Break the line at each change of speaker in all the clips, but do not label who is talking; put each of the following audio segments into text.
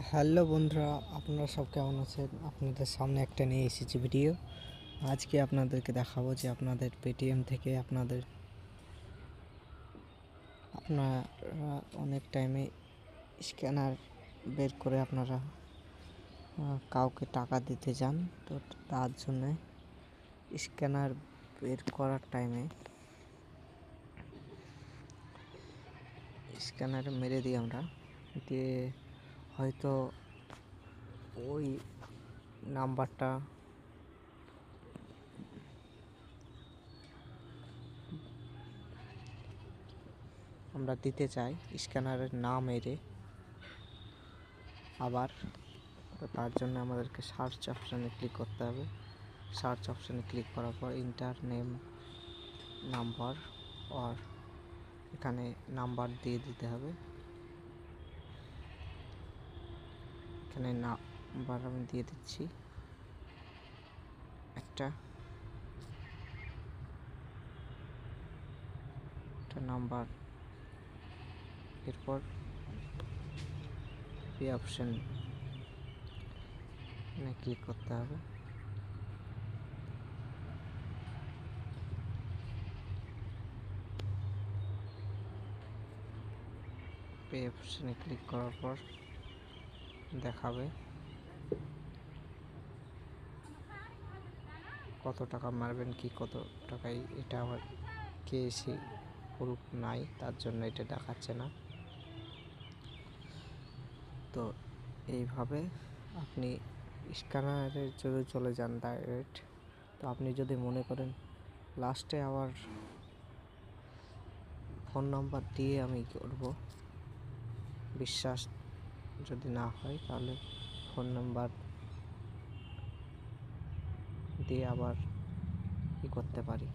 Hello বন্ধুরা, আপনারা সব কেমন আছেন? আপনাদের সামনে একটা নিয়ে এসেছি ভিডিও। আজকে আপনাদেরকে দেখাবো যে আপনাদের পেটিএম থেকে আপনারা অনেক টাইমে স্ক্যানার বের করে আপনারা কাউকে টাকা দিতে যান। তো তার জন্যে স্ক্যানার বের করার টাইমে স্ক্যানারে মেরে দিই আমরা, দিয়ে হয়তো ওই নাম্বারটা আমরা দিতে চাই স্ক্যানারের না মেরে। আবার তার জন্য আমাদেরকে সার্চ অপশানে ক্লিক করতে হবে। সার্চ অপশানে ক্লিক করার পর ইন্টার নেম নাম্বার আর এখানে নাম্বার দিয়ে দিতে হবে। এখানে নাম্বার আমি দিয়ে দিচ্ছি একটা নাম্বার। এরপর পে অপশান ক্লিক করতে হবে। পে অপশানে ক্লিক করার পর দেখাবে কত টাকা মারবেন, কি কত টাকায়। এটা আমার কেএসি প্রুফ নাই, তার জন্য এটা দেখাচ্ছে না। তো এইভাবে আপনি স্ক্যানারের যদি চলে যান ডাইরেক্ট। তো আপনি যদি মনে করেন লাস্টে আবার ফোন নাম্বার দিয়ে আমি করব, বিশ্বাস যদি না হয় তাহলে ফোন নাম্বার দিয়ে আবার করতে পারি।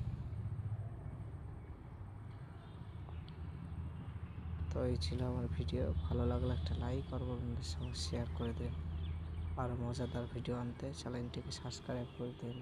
তো এই ছিল আমার ভিডিও। ভালো লাগলে একটা লাইক আর বন্ধুদের সঙ্গে শেয়ার করে দিন। আর মজাদার ভিডিও আনতে চ্যানেলটিকে সাবস্ক্রাইব করে দিন।